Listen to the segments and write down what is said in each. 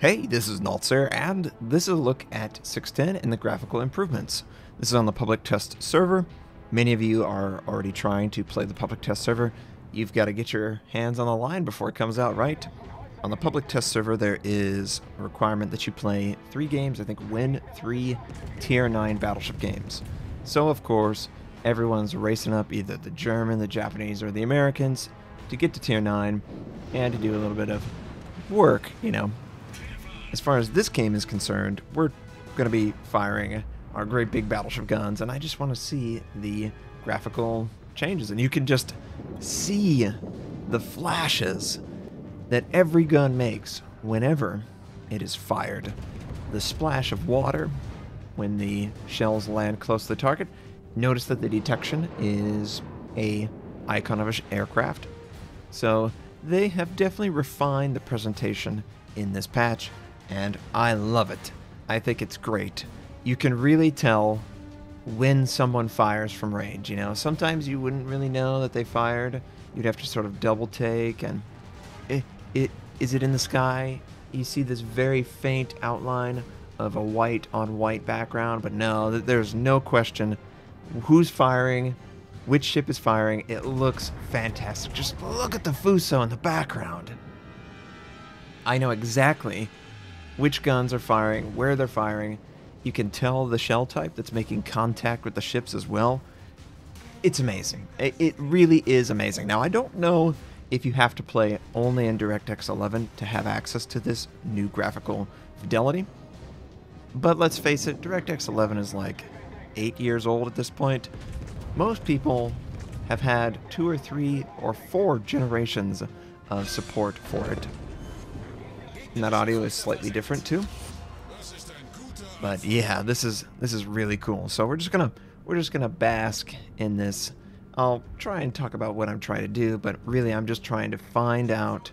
Hey, this is Notser, and this is a look at 610 in the Graphical Improvements. This is on the public test server. Many of you are already trying to play the public test server. You've got to get your hands on the line before it comes out, right? On the public test server, there is a requirement that you play 3 games, I think win 3 Tier 9 Battleship games. So, of course, everyone's racing up either the German, the Japanese, or the Americans to get to Tier 9 and to do a little bit of work, you know. As far as this game is concerned, we're going to be firing our great big battleship guns, and I just want to see the graphical changes. And you can just see the flashes that every gun makes whenever it is fired. The splash of water when the shells land close to the target. Notice that the detection is a icon of an aircraft. So they have definitely refined the presentation in this patch, and I love it. I think it's great. You can really tell when someone fires from range. You know, sometimes you wouldn't really know that they fired. You'd have to sort of double take, and is it in the sky? You see this very faint outline of a white on white background, but no, there's no question who's firing, which ship is firing. It looks fantastic. Just look at the Fuso in the background. I know exactly which guns are firing, where they're firing. You can tell the shell type that's making contact with the ships as well. It's amazing. It really is amazing. Now, I don't know if you have to play only in DirectX 11 to have access to this new graphical fidelity. But let's face it, DirectX 11 is like 8 years old at this point. Most people have had 2 or 3 or 4 generations of support for it. And that audio is slightly different too. But yeah, this is really cool. So we're just gonna bask in this. I'll try and talk about what I'm trying to do, but really I'm just trying to find out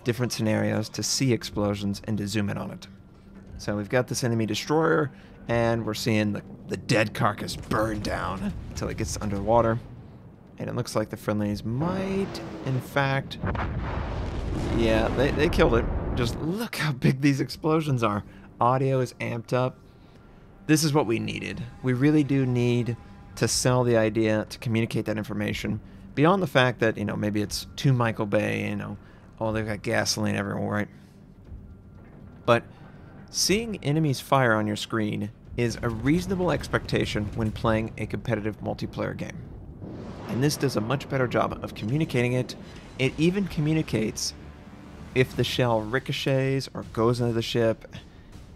different scenarios to see explosions and to zoom in on it. So we've got this enemy destroyer, and we're seeing the dead carcass burn down until it gets under the water. And it looks like the friendlies might, in fact, yeah, they killed it. Just look how big these explosions are. Audio is amped up. This is what we needed. We really do need to sell the idea, to communicate that information. Beyond the fact that, you know, maybe it's to Michael Bay, you know, oh, they've got gasoline everywhere, right? But seeing enemies fire on your screen is a reasonable expectation when playing a competitive multiplayer game. And this does a much better job of communicating it. It even communicates if the shell ricochets or goes into the ship.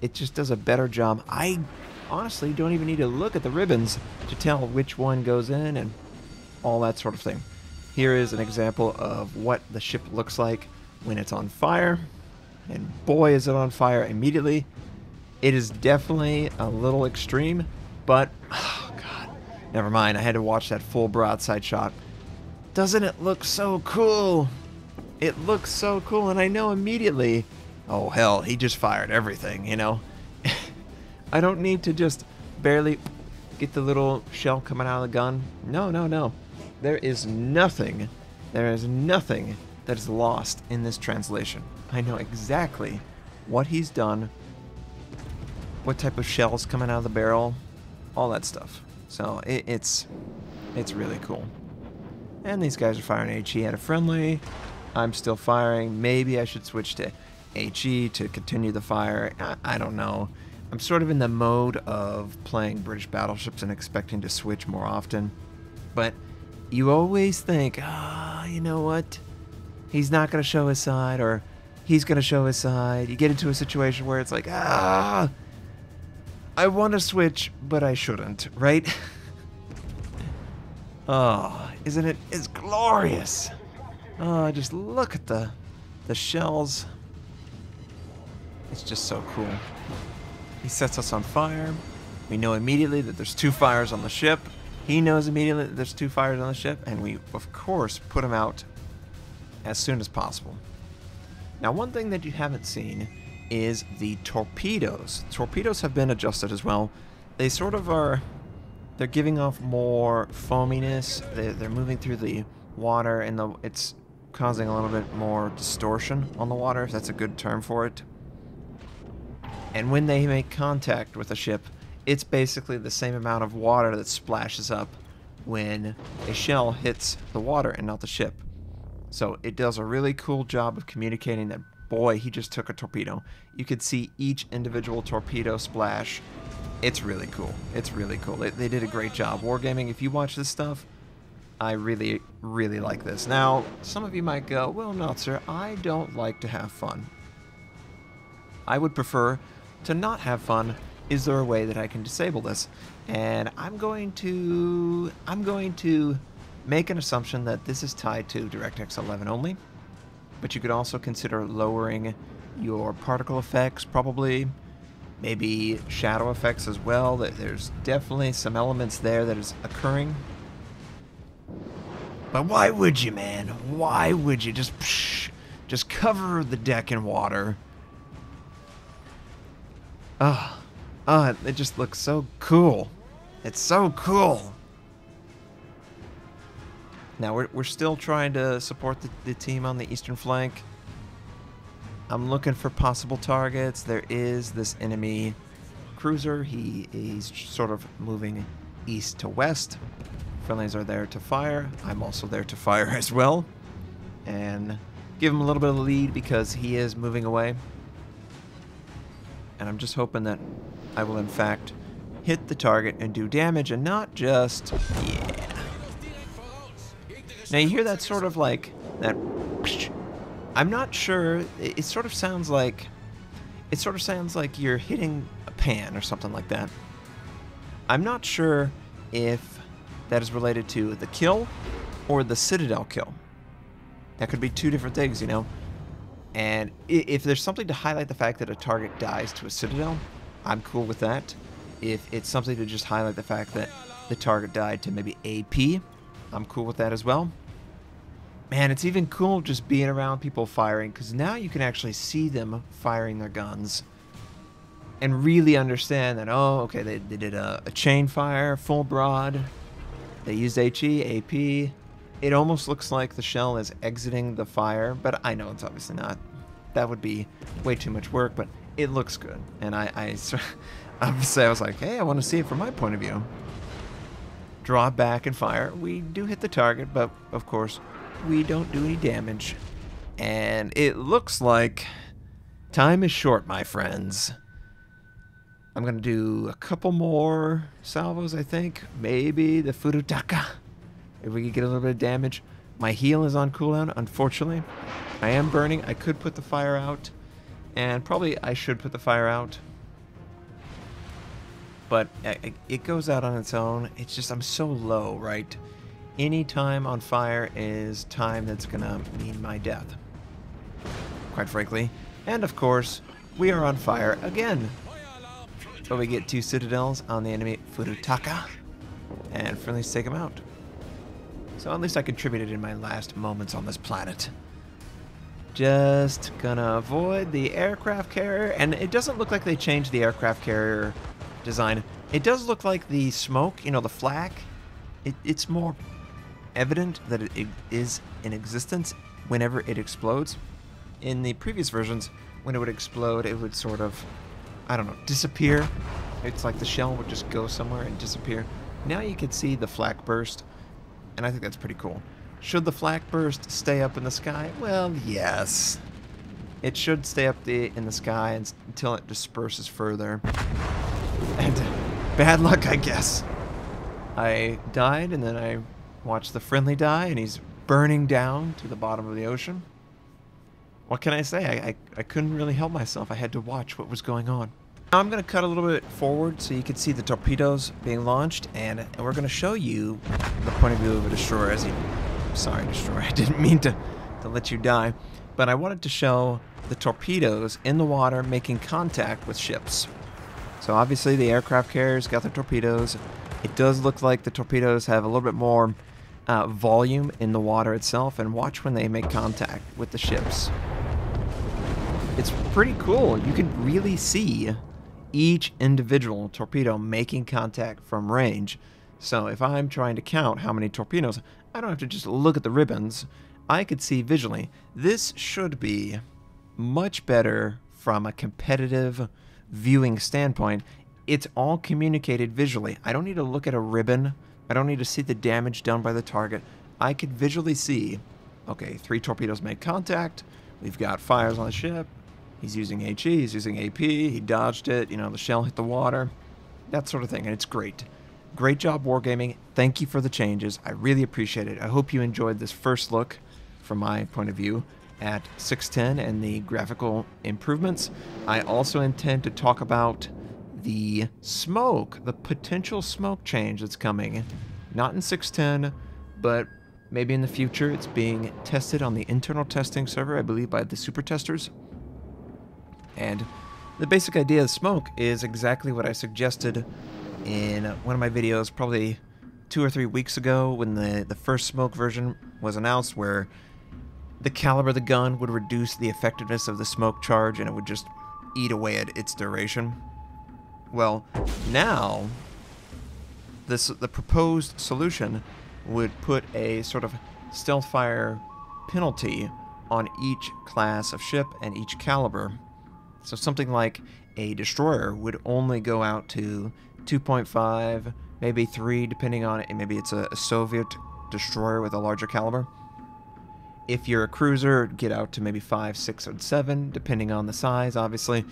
It just does a better job. I honestly don't even need to look at the ribbons to tell which one goes in and all that sort of thing. Here is an example of what the ship looks like when it's on fire. And boy, is it on fire immediately. It is definitely a little extreme, but oh god, never mind. I had to watch that full broadside shot. Doesn't it look so cool? It looks so cool, and I know immediately, oh hell, he just fired everything, you know? I don't need to just barely get the little shell coming out of the gun. No, no, no. There is nothing that is lost in this translation. I know exactly what he's done, what type of shell's coming out of the barrel, all that stuff. So it's really cool. And these guys are firing HE at a friendly. I'm still firing. Maybe I should switch to HE to continue the fire. I don't know. I'm sort of in the mode of playing British battleships and expecting to switch more often. But you always think, you know what? He's not going to show his side, or he's going to show his side. You get into a situation where it's like, I want to switch, but I shouldn't, right? Oh, isn't it? It's glorious. Oh, just look at the shells. It's just so cool. He sets us on fire. We know immediately that there's 2 fires on the ship. He knows immediately that there's 2 fires on the ship, and we, of course, put him out as soon as possible. Now, one thing that you haven't seen is the torpedoes. Torpedoes have been adjusted as well. They sort of are, they're giving off more foaminess. They're moving through the water, and it's causing a little bit more distortion on the water, if that's a good term for it. And when they make contact with a ship, it's basically the same amount of water that splashes up when a shell hits the water and not the ship. So it does a really cool job of communicating that, boy, he just took a torpedo. You could see each individual torpedo splash. It's really cool. It's really cool. They did a great job. Wargaming, if you watch this stuff, I really, really like this. Now, some of you might go, well, Notser, I don't like to have fun. I would prefer to not have fun. Is there a way that I can disable this? And I'm going to make an assumption that this is tied to DirectX 11 only, but you could also consider lowering your particle effects, probably, maybe shadow effects as well. There's definitely some elements there that is occurring. But why would you, man? Why would you just cover the deck in water? It just looks so cool. It's so cool. Now, we're still trying to support the team on the eastern flank. I'm looking for possible targets. There is this enemy cruiser. He's sort of moving east to west. Friendlies are there to fire. I'm also there to fire as well. And give him a little bit of a lead because he is moving away. And I'm just hoping that I will, in fact, hit the target and do damage and not just... Yeah. Now, you hear that sort of like... that... I'm not sure. It sort of sounds like... It sort of sounds like you're hitting a pan or something like that. I'm not sure if that is related to the kill or the Citadel kill. That could be two different things, you know? And if there's something to highlight the fact that a target dies to a Citadel, I'm cool with that. If it's something to just highlight the fact that the target died to maybe AP, I'm cool with that as well. Man, it's even cool just being around people firing, because now you can actually see them firing their guns and really understand that, oh, okay, they did a chain fire, full broad. They used HE, AP. It almost looks like the shell is exiting the fire, but I know it's obviously not. That would be way too much work, but it looks good. And obviously I was like, hey, I want to see it from my point of view. Draw back and fire. We do hit the target, but of course, we don't do any damage. And it looks like time is short, my friends. I'm going to do a couple more salvos, I think. Maybe the Furutaka. If we could get a little bit of damage. My heal is on cooldown, unfortunately. I am burning. I could put the fire out. And probably I should put the fire out. But it goes out on its own. It's just I'm so low, right? Any time on fire is time that's going to mean my death. Quite frankly. And of course, we are on fire again. But we get 2 citadels on the enemy Furutaka. And friendlies take them out. So at least I contributed in my last moments on this planet. Just gonna avoid the aircraft carrier. And it doesn't look like they changed the aircraft carrier design. It does look like the smoke, you know, the flak. It's more evident that it is in existence whenever it explodes. In the previous versions, when it would explode, it would sort of, I don't know, disappear. It's like the shell would just go somewhere and disappear. Now you can see the flak burst, and I think that's pretty cool. Should the flak burst stay up in the sky? Well, yes. It should stay up in the sky until it disperses further. And bad luck, I guess. I died, and then I watched the friendly die, and he's burning down to the bottom of the ocean. What can I say? I couldn't really help myself. I had to watch what was going on. Now I'm going to cut a little bit forward so you can see the torpedoes being launched, and we're going to show you the point of view of a destroyer. Sorry, destroyer. I didn't mean to let you die, but I wanted to show the torpedoes in the water making contact with ships. So obviously the aircraft carriers got their torpedoes. It does look like the torpedoes have a little bit more volume in the water itself, and watch when they make contact with the ships. It's pretty cool. You can really see each individual torpedo making contact from range. So if I'm trying to count how many torpedoes, I don't have to just look at the ribbons. I could see visually. This should be much better from a competitive viewing standpoint, it's all communicated visually. I don't need to look at a ribbon. I don't need to see the damage done by the target. I could visually see, okay, 3 torpedoes made contact. We've got fires on the ship. He's using HE, he's using AP, he dodged it, you know, the shell hit the water. That sort of thing, and it's great. Great job, Wargaming. Thank you for the changes. I really appreciate it. I hope you enjoyed this first look, from my point of view, at 610 and the graphical improvements. I also intend to talk about the smoke, the potential smoke change that's coming. Not in 610, but maybe in the future. It's being tested on the internal testing server, I believe, by the super testers. And the basic idea of smoke is exactly what I suggested in one of my videos probably 2 or 3 weeks ago when the first smoke version was announced, where the caliber of the gun would reduce the effectiveness of the smoke charge and it would just eat away at its duration. Well, now the proposed solution would put a sort of stealth fire penalty on each class of ship and each caliber. So something like a destroyer would only go out to 2.5, maybe 3, depending on it. Maybe it's a Soviet destroyer with a larger caliber. If you're a cruiser, get out to maybe 5, 6, and 7, depending on the size, obviously.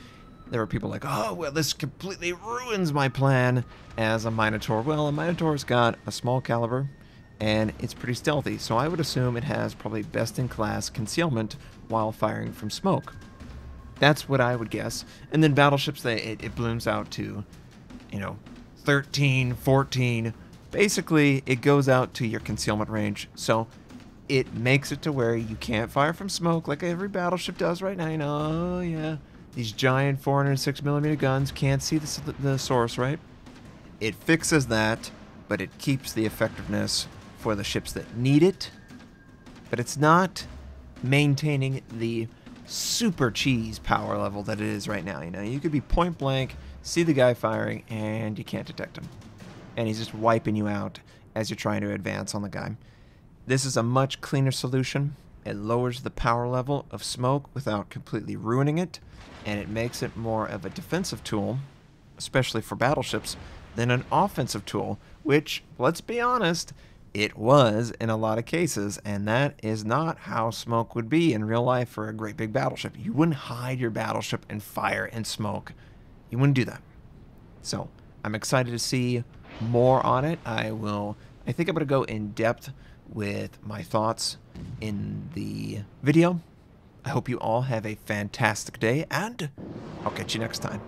There are people like, oh, well, this completely ruins my plan as a Minotaur. Well, a Minotaur's got a small caliber, and it's pretty stealthy, so I would assume it has probably best-in-class concealment while firing from smoke. That's what I would guess. And then battleships, it blooms out to, you know, 13, 14. Basically, it goes out to your concealment range, so it makes it to where you can't fire from smoke like every battleship does right now. You know, oh yeah, these giant 406mm guns can't see the source, right? It fixes that, but it keeps the effectiveness for the ships that need it. But it's not maintaining the super cheese power level that it is right now. You know, you could be point blank, see the guy firing, and you can't detect him. And he's just wiping you out as you're trying to advance on the guy. This is a much cleaner solution. It lowers the power level of smoke without completely ruining it, and it makes it more of a defensive tool, especially for battleships, than an offensive tool, which, let's be honest, it was in a lot of cases, and that is not how smoke would be in real life for a great big battleship. You wouldn't hide your battleship and fire and smoke. You wouldn't do that. So, I'm excited to see more on it. I think I'm going to go in depth with my thoughts in the video. I hope you all have a fantastic day, and I'll catch you next time.